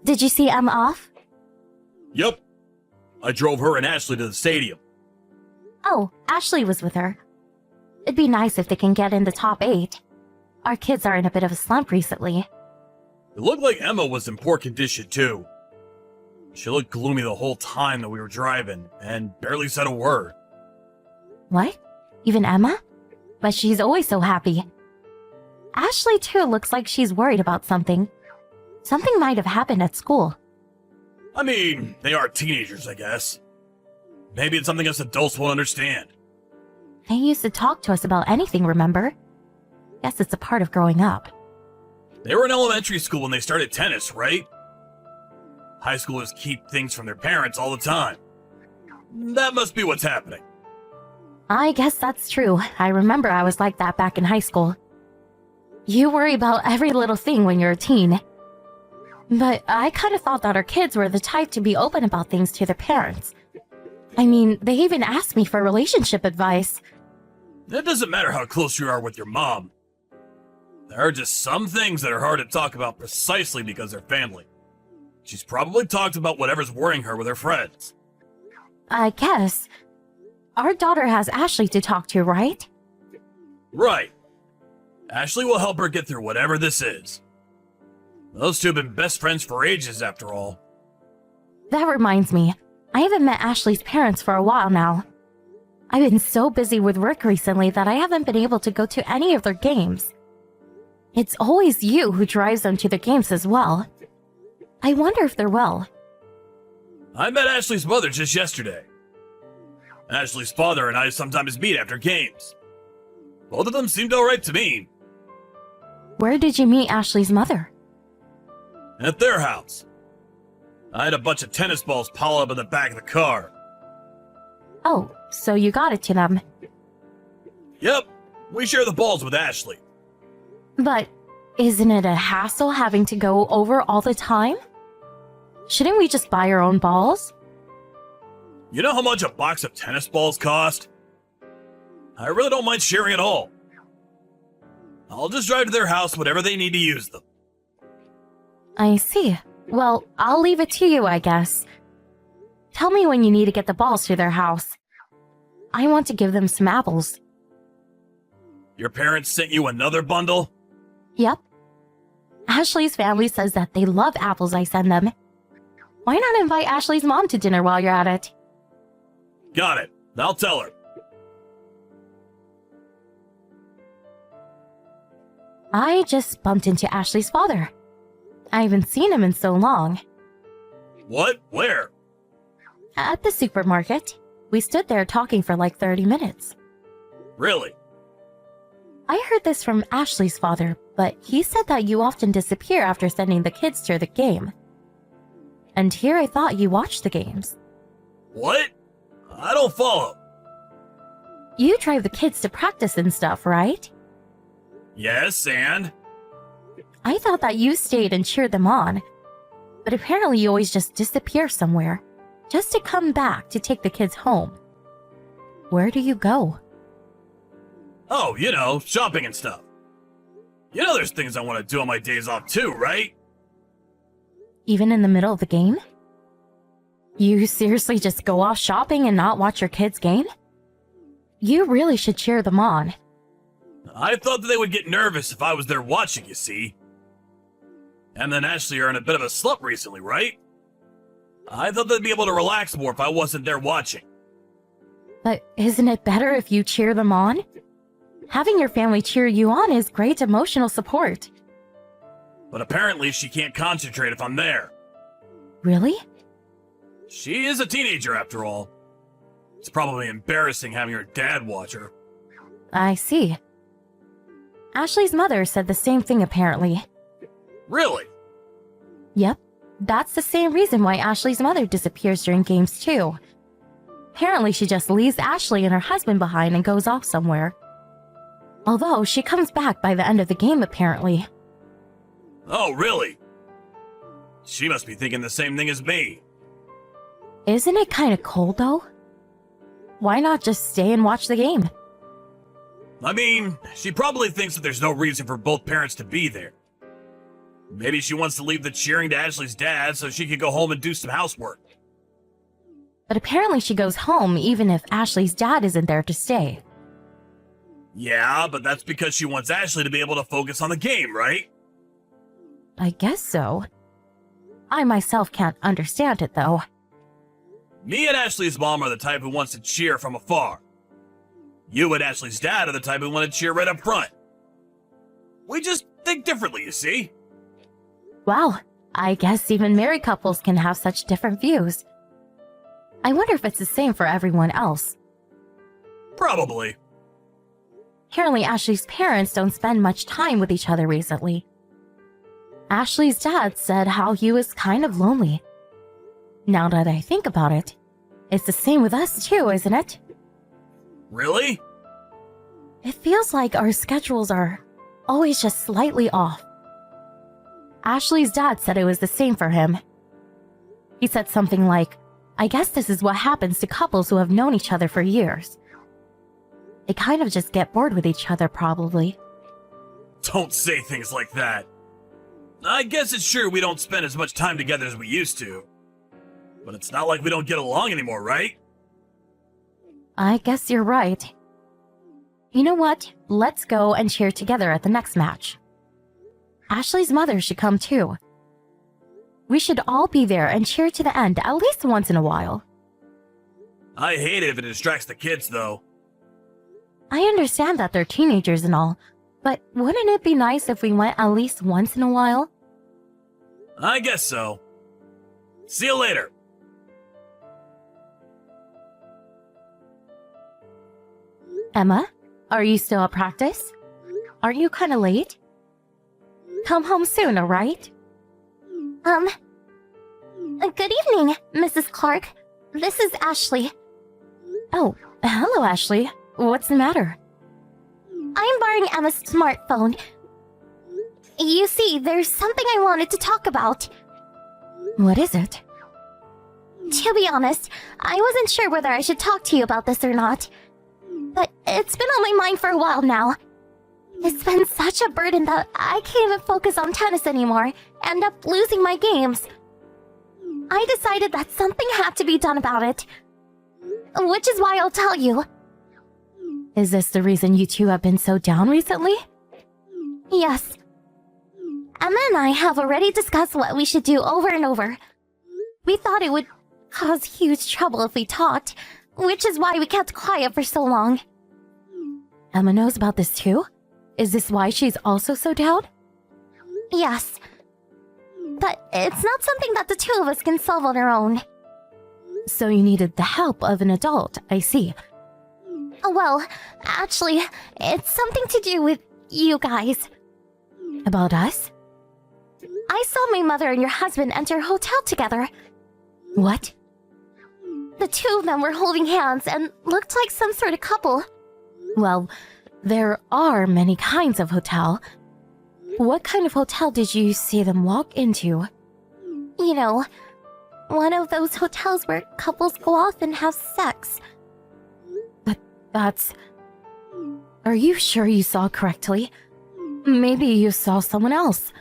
Did you see Emma off? Yep. I drove her and Ashley to the stadium. Oh, Ashley was with her. It'd be nice if they can get in the top 8. Our kids are in a bit of a slump recently. It looked like Emma was in poor condition, too. She looked gloomy the whole time that we were driving, and barely said a word. What? Even Emma? But she's always so happy. Ashley, too, looks like she's worried about something. Something might have happened at school. I mean, they are teenagers, I guess. Maybe it's something us adults won't understand. They used to talk to us about anything, remember? Guess it's a part of growing up. They were in elementary school when they started tennis, right? High schoolers keep things from their parents all the time. That must be what's happening. I guess that's true. I remember I was like that back in high school. You worry about every little thing when you're a teen. But I kind of thought that our kids were the type to be open about things to their parents. I mean, they even asked me for relationship advice. It doesn't matter how close you are with your mom. There are just some things that are hard to talk about precisely because they're family. She's probably talked about whatever's worrying her with her friends. I guess. Our daughter has Ashley to talk to, right? Right. Ashley will help her get through whatever this is. Those two have been best friends for ages, after all. That reminds me, I haven't met Ashley's parents for a while now. I've been so busy with work recently that I haven't been able to go to any of their games. It's always you who drives them to the games as well. I wonder if they're well. I met Ashley's mother just yesterday. Ashley's father and I sometimes meet after games. Both of them seemed alright to me. Where did you meet Ashley's mother? At their house. I had a bunch of tennis balls pile up in the back of the car. Oh, so you got it to them. Yep, we share the balls with Ashley. But isn't it a hassle having to go over all the time? Shouldn't we just buy our own balls? You know how much a box of tennis balls cost? I really don't mind sharing at all. I'll just drive to their house whenever they need to use them. I see. Well, I'll leave it to you, I guess. Tell me when you need to get the balls to their house. I want to give them some apples. Your parents sent you another bundle? Yep. Ashley's family says that they love apples I send them. Why not invite Ashley's mom to dinner while you're at it? Got it. I'll tell her. I just bumped into Ashley's father. I haven't seen him in so long. What? Where? At the supermarket. We stood there talking for like 30 minutes. Really? I heard this from Ashley's father, but he said that you often disappear after sending the kids to the game. And here I thought you watched the games. What? I don't follow. You drive the kids to practice and stuff, right? Yes, and? I thought that you stayed and cheered them on. But apparently you always just disappear somewhere, just to come back to take the kids home. Where do you go? Oh, you know, shopping and stuff. You know there's things I want to do on my days off too, right? Even in the middle of the game? You seriously just go off shopping and not watch your kids' game? You really should cheer them on. I thought that they would get nervous if I was there watching, you see. And then Ashley are in a bit of a slump recently, right? I thought they'd be able to relax more if I wasn't there watching. But isn't it better if you cheer them on? Having your family cheer you on is great emotional support. But apparently she can't concentrate if I'm there. Really? She is a teenager after all. It's probably embarrassing having her dad watch her. I see. Ashley's mother said the same thing apparently. Really? Yep, that's the same reason why Ashley's mother disappears during games too. Apparently she just leaves Ashley and her husband behind and goes off somewhere. Although she comes back by the end of the game apparently. Oh, really? She must be thinking the same thing as me. Isn't it kind of cold though? Why not just stay and watch the game? I mean, she probably thinks that there's no reason for both parents to be there. Maybe she wants to leave the cheering to Ashley's dad so she could go home and do some housework. But apparently she goes home even if Ashley's dad isn't there to stay. Yeah, but that's because she wants Ashley to be able to focus on the game, right? I guess so. I myself can't understand it, though. Me and Ashley's mom are the type who wants to cheer from afar. You and Ashley's dad are the type who want to cheer right up front. We just think differently, you see? Wow, I guess even married couples can have such different views. I wonder if it's the same for everyone else. Probably. Apparently Ashley's parents don't spend much time with each other recently. Ashley's dad said how he was kind of lonely. Now that I think about it, it's the same with us too, isn't it? Really? It feels like our schedules are always just slightly off. Ashley's dad said it was the same for him. He said something like, I guess this is what happens to couples who have known each other for years. They kind of just get bored with each other, probably. Don't say things like that. I guess it's true we don't spend as much time together as we used to. But it's not like we don't get along anymore, right? I guess you're right. You know what? Let's go and cheer together at the next match. Ashley's mother should come too. We should all be there and cheer to the end at least once in a while. I hate it if it distracts the kids, though. I understand that they're teenagers and all, but wouldn't it be nice if we went at least once in a while? I guess so. See you later. Emma, are you still at practice? Aren't you kind of late? Come home soon, alright? Good evening, Mrs. Clark. This is Ashley. Oh, hello, Ashley. What's the matter? I'm borrowing Emma's smartphone. You see, there's something I wanted to talk about. What is it? To be honest, I wasn't sure whether I should talk to you about this or not. But it's been on my mind for a while now. It's been such a burden that I can't even focus on tennis anymore, end up losing my games. I decided that something had to be done about it. Which is why I'll tell you. Is this the reason you two have been so down recently? Yes. Emma and I have already discussed what we should do over and over. We thought it would cause huge trouble if we talked, which is why we kept quiet for so long. Emma knows about this too? Is this why she's also so down? Yes. But it's not something that the two of us can solve on our own. So you needed the help of an adult, I see. Well, actually, it's something to do with you guys. About us? I saw my mother and your husband enter a hotel together. What? The two of them were holding hands and looked like some sort of couple. Well, there are many kinds of hotel. What kind of hotel did you see them walk into? You know, one of those hotels where couples go off and have sex. But that's... Are you sure you saw correctly? Maybe you saw someone else.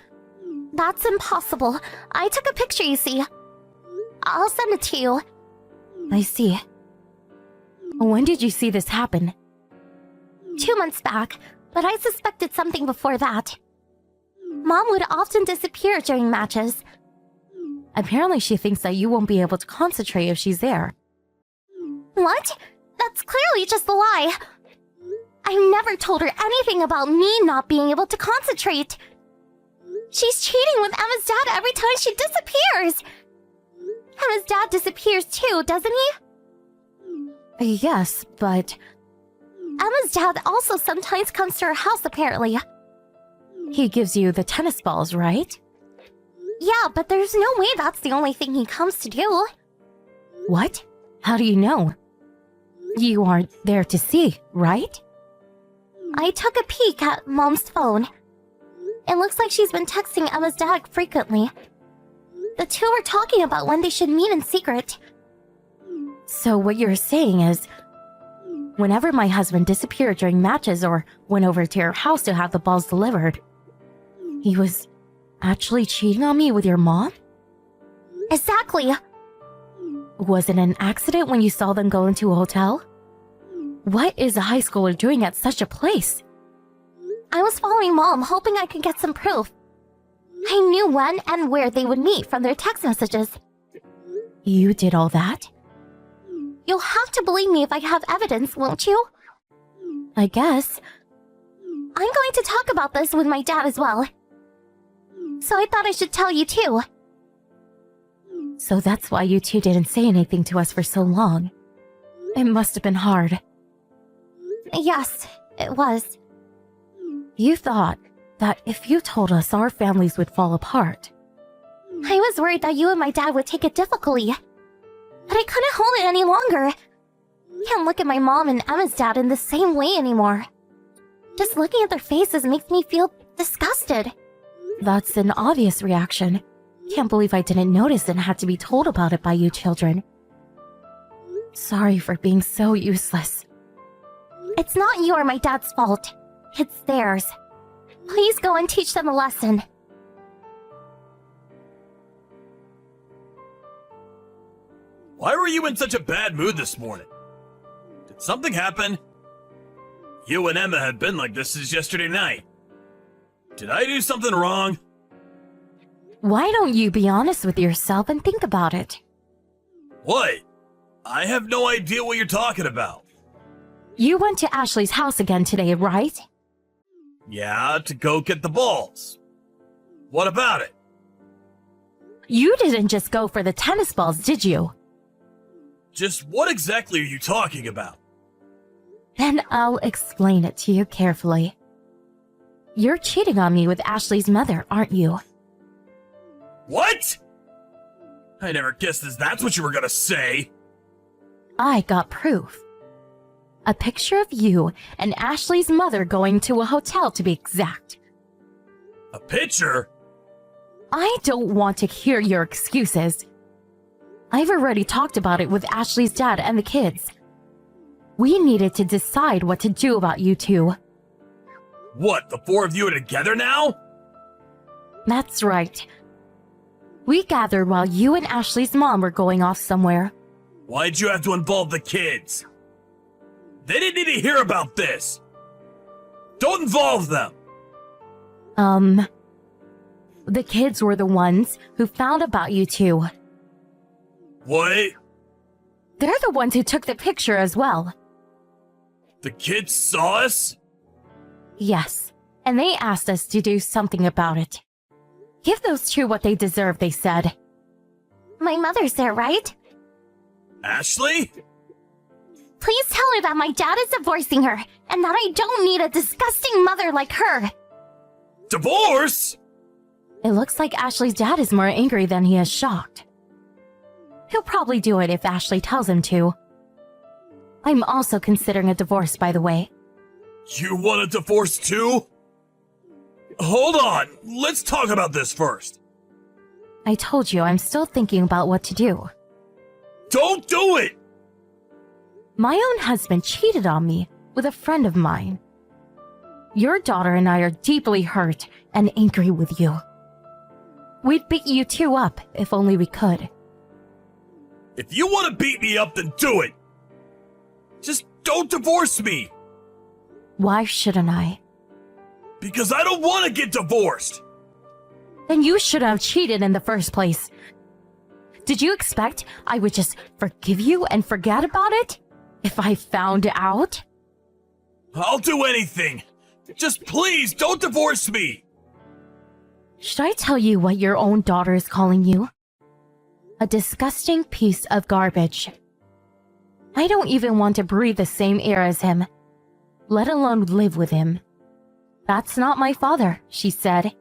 That's impossible. I took a picture, you see. I'll send it to you. I see. When did you see this happen? 2 months back, but I suspected something before that. Mom would often disappear during matches. Apparently she thinks that you won't be able to concentrate if she's there. What? That's clearly just a lie. I never told her anything about me not being able to concentrate. She's cheating with Emma's dad every time she disappears. Emma's dad disappears too, doesn't he? Yes, but... Emma's dad also sometimes comes to her house, apparently. He gives you the tennis balls, right? Yeah, but there's no way that's the only thing he comes to do. What? How do you know? You aren't there to see, right? I took a peek at Mom's phone. It looks like she's been texting Emma's dad frequently. The two were talking about when they should meet in secret. So what you're saying is... Whenever my husband disappeared during matches or went over to your house to have the balls delivered, he was Actually cheating on me with your mom? Exactly. Was it an accident when you saw them go into a hotel? What is a high schooler doing at such a place? I was following Mom, hoping I could get some proof. I knew when and where they would meet from their text messages. You did all that? You'll have to believe me if I have evidence, won't you? I guess. I'm going to talk about this with my dad as well. So I thought I should tell you too. So that's why you two didn't say anything to us for so long. It must have been hard. Yes, it was. You thought that if you told us, our families would fall apart. I was worried that you and my dad would take it difficultly. But I couldn't hold it any longer. Can't look at my mom and Emma's dad in the same way anymore. Just looking at their faces makes me feel disgusted. That's an obvious reaction. Can't believe I didn't notice and had to be told about it by you children. Sorry for being so useless. It's not you or my dad's fault. It's theirs. Please go and teach them a lesson. Why were you in such a bad mood this morning? Did something happen? You and Emma have been like this since yesterday night. Did I do something wrong? Why don't you be honest with yourself and think about it? What? I have no idea what you're talking about. You went to Ashley's house again today, right? Yeah, to go get the balls. What about it? You didn't just go for the tennis balls, did you? Just what exactly are you talking about? Then I'll explain it to you carefully. You're cheating on me with Ashley's mother, aren't you? What? I never guessed that's what you were gonna say. I got proof. A picture of you and Ashley's mother going to a hotel, to be exact. A picture? I don't want to hear your excuses. I've already talked about it with Ashley's dad and the kids. We needed to decide what to do about you two. What, the four of you are together now? That's right. We gathered while you and Ashley's mom were going off somewhere. Why'd you have to involve the kids? They didn't need to hear about this. Don't involve them. The kids were the ones who found about you two. What? They're the ones who took the picture as well. The kids saw us? Yes, and they asked us to do something about it. Give those two what they deserve, they said. My mother's there, right? Ashley? Please tell her that my dad is divorcing her, and that I don't need a disgusting mother like her. Divorce? It looks like Ashley's dad is more angry than he is shocked. He'll probably do it if Ashley tells him to. I'm also considering a divorce, by the way. You want a divorce too? Hold on, let's talk about this first. I told you I'm still thinking about what to do. Don't do it! My own husband cheated on me with a friend of mine. Your daughter and I are deeply hurt and angry with you. We'd beat you two up if only we could. If you want to beat me up, then do it! Just don't divorce me! Why shouldn't I? Because I don't want to get divorced! Then you shouldn't have cheated in the first place. Did you expect I would just forgive you and forget about it? If I found out? I'll do anything! Just please don't divorce me! Should I tell you what your own daughter is calling you? A disgusting piece of garbage. I don't even want to breathe the same air as him, let alone live with him. That's not my father, she said.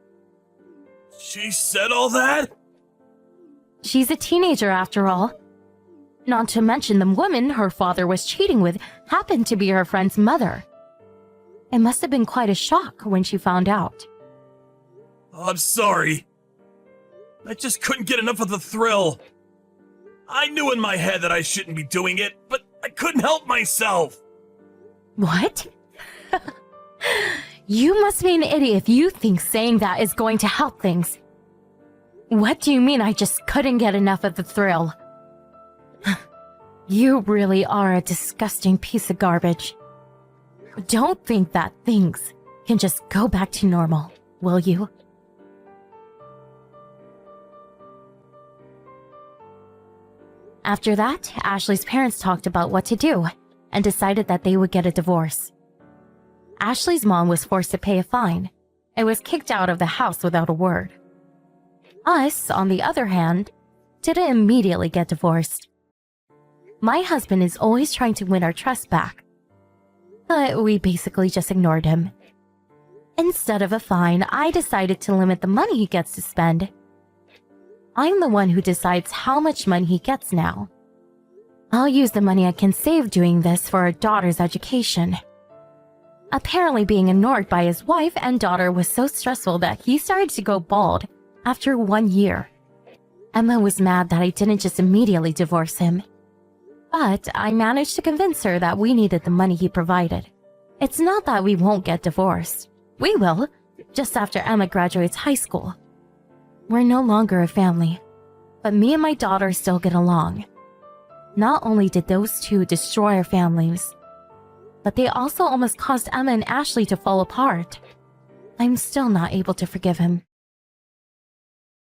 She said all that? She's a teenager after all. Not to mention the woman her father was cheating with happened to be her friend's mother. It must have been quite a shock when she found out. I'm sorry. I just couldn't get enough of the thrill. I knew in my head that I shouldn't be doing it, but I couldn't help myself. What? You must be an idiot if you think saying that is going to help things. What do you mean I just couldn't get enough of the thrill? You really are a disgusting piece of garbage. Don't think that things can just go back to normal, will you? After that, Ashley's parents talked about what to do and decided that they would get a divorce. Ashley's mom was forced to pay a fine and was kicked out of the house without a word. Us, on the other hand, didn't immediately get divorced. My husband is always trying to win our trust back, but we basically just ignored him. Instead of a fine, I decided to limit the money he gets to spend. I'm the one who decides how much money he gets now. I'll use the money I can save doing this for our daughter's education. Apparently being ignored by his wife and daughter was so stressful that he started to go bald after 1 year. Emma was mad that I didn't just immediately divorce him. But I managed to convince her that we needed the money he provided. It's not that we won't get divorced. We will, just after Emma graduates high school. We're no longer a family, but me and my daughter still get along. Not only did those two destroy our families, but they also almost caused Emma and Ashley to fall apart. I'm still not able to forgive him.